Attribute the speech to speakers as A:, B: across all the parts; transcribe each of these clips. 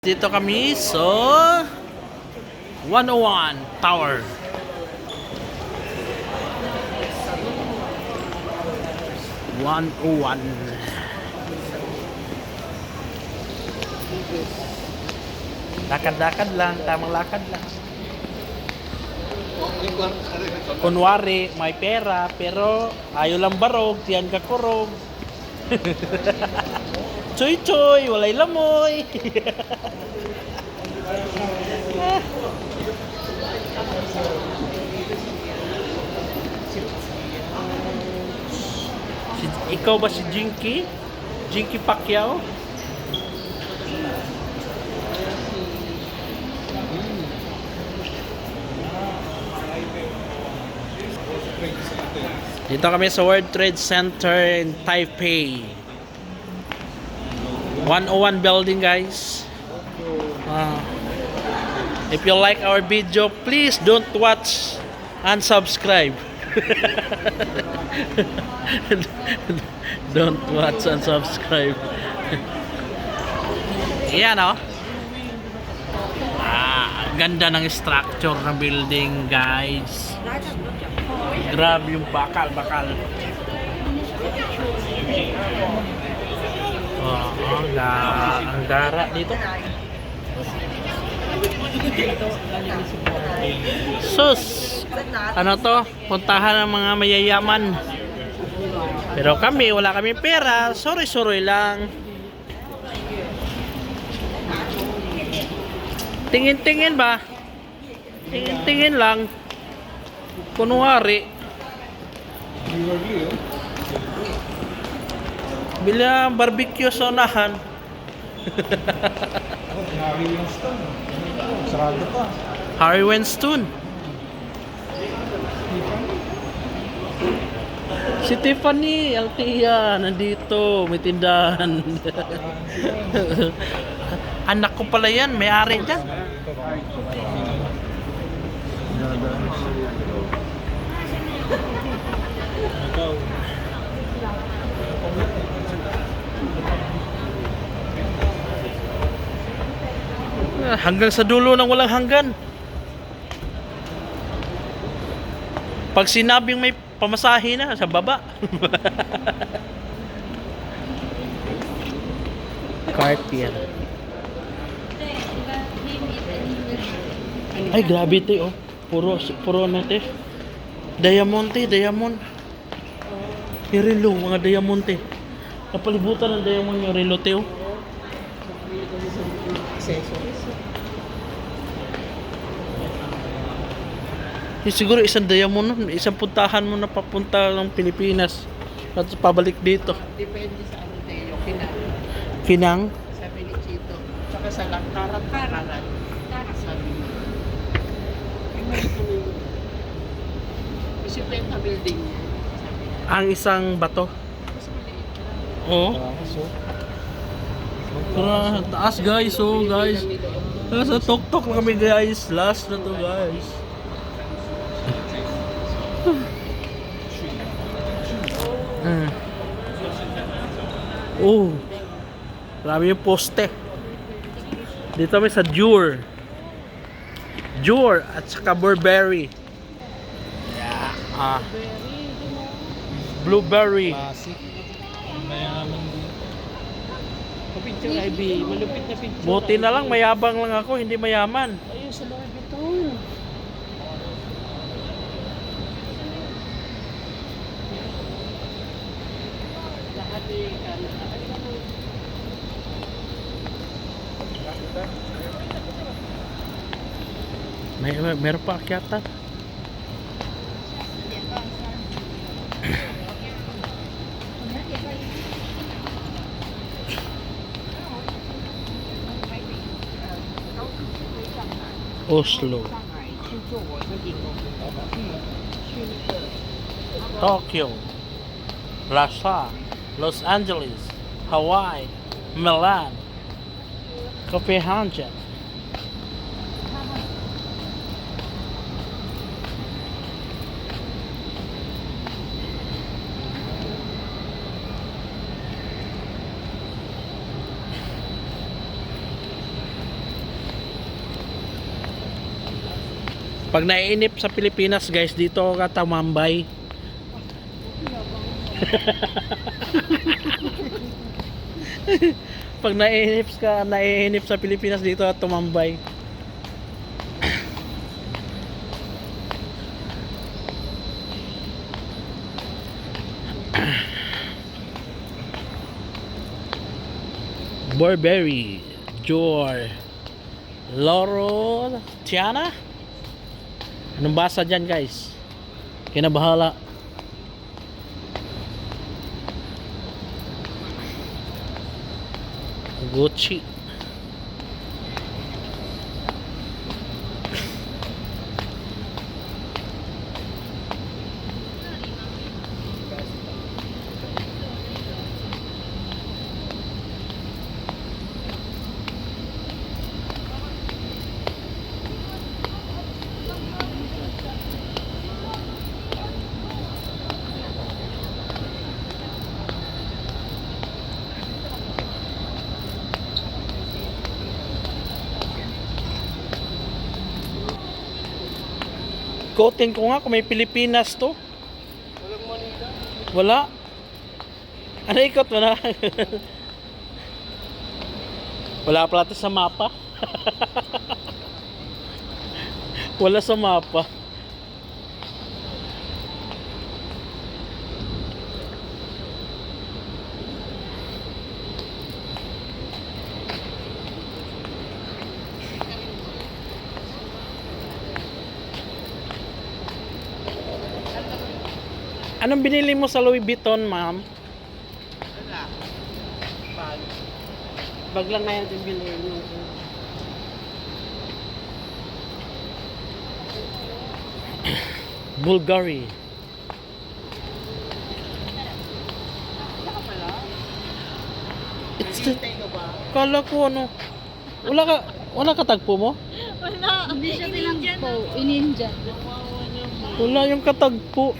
A: Dito kami sa 101 Tower. 101. Lakad-lakad lang, tamang lakad lang. Kunwari, may pera, pero ayaw lang barog, tiyan ka kurog. Choy-choy, walay lamoy. Ikaw ba si Jinky? Jinky Pacquiao? Dito kami sa World Trade Center in Taipei. 101 building, guys. If you like our video, please don't watch and subscribe. Don't watch and subscribe. Yan, oh. Ganda ng structure ng building, guys. Grabe yung bakal. Ang dara dito. Sus! Ano to? Puntahan ng mga mayayaman. Pero kami, wala kami pera. Sorry lang. Tingin-tingin ba? Tingin-tingin lang. Kunwari. Bila barbecue sa unahan.
B: Harry Winston. Sarado pa.
A: Harry Winston. Si Tiffany Altia nandito, may tindahan. Anak ko pala yan, may-ari dyan. Hanggang sa dulo ng walang hanggan. Pag sinabing may pamasahe na sa baba. Cartier. Ay, grabe te, oh. Puro ano te. Diamond. Yung relo, mga diamond te. Napalibutan ng diamond yung relo te, oh. Siguro isang diamond nun, isang puntahan mo na papunta ng Pilipinas at pabalik dito.
C: Depende sa ano tayo,
A: Kinang?
C: sabi ni Chito. Tsaka sa Langkaran. Sabi niya. Kasi Penta building niya.
A: Ang isang bato.
C: Mas maliit.
A: Oo. Tara, taas guys, oh guys. Sa tok-tok na kami guys. Last na to guys. Oh, grabe yung poste. Dito kami sa Dior at saka Burberry. Yeah. Blueberry.
B: Classic. Mayaman din.
C: Kapicture IB, malupit na picture.
A: Buti na lang, mayabang lang ako, hindi mayaman.
C: Ayun sa Louis Vuitton. Lahat eh,
A: Meron pa akyatan. Oslo, Tokyo, Lhasa, Los Angeles, Hawaii, Milan, Copenhagen. Pag naiinip sa Pilipinas guys, dito ka tumambay. Pag naiinip sa Pilipinas, dito ka tumambay. Burberry, Dior, Loro, Tiana. Anong basa dyan guys? Kinabahala. Gucci. Ikotin ko nga kung may Pilipinas to. Wala. Ano ikot mo na? Wala pala to sa mapa. Wala sa mapa. Anong binili mo sa Louis Vuitton, ma'am?
C: Wala. Bag. Bag lang ngayon din binili mo.
A: Bulgari.
C: Wala ka pala?
A: It's
C: Hintay ka ba?
A: Kala ko ano. Wala ka tagpo mo?
D: Hindi siya tinangpo. In-India.
A: Wala yung katagpo.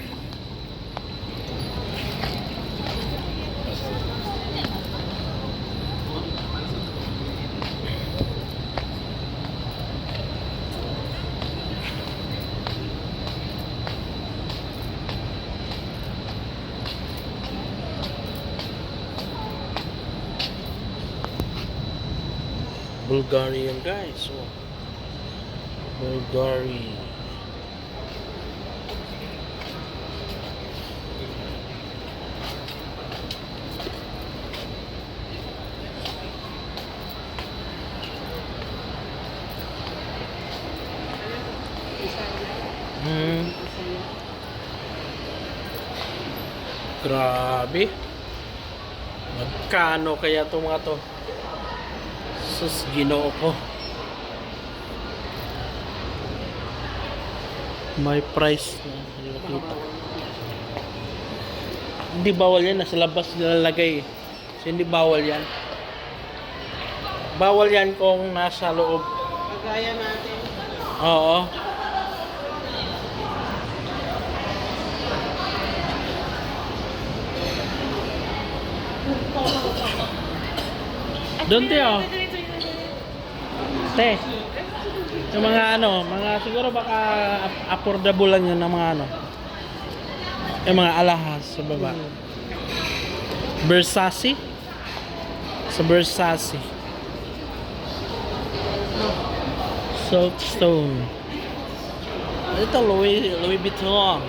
A: Bulgarian guys. Oh. Bulgari. Grabe. Magkano kaya itong mga to? Sus, Ginoo ko. May price na hindi nakita. Hindi bawal yan, nasa labas nilalagay. So, hindi bawal yan. Bawal yan kung nasa loob.
C: Kagaya natin.
A: Oo. Doon tayo. Te. Yung mga ano, mga siguro baka affordable lang yun ng mga ano. Yung mga alahas sa baba. Versace. Sa Versace. Silkstone. Ito Louis Vuitton.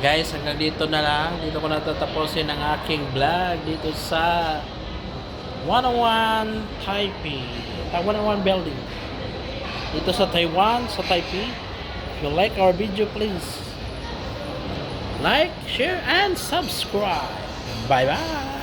A: Guys, hanggang dito na lang. Dito ko natatapusin ang aking vlog dito sa 101 Taipei. 101 building. Dito sa Taiwan, sa Taipei. If you like our video, please like, share, and subscribe. Bye-bye!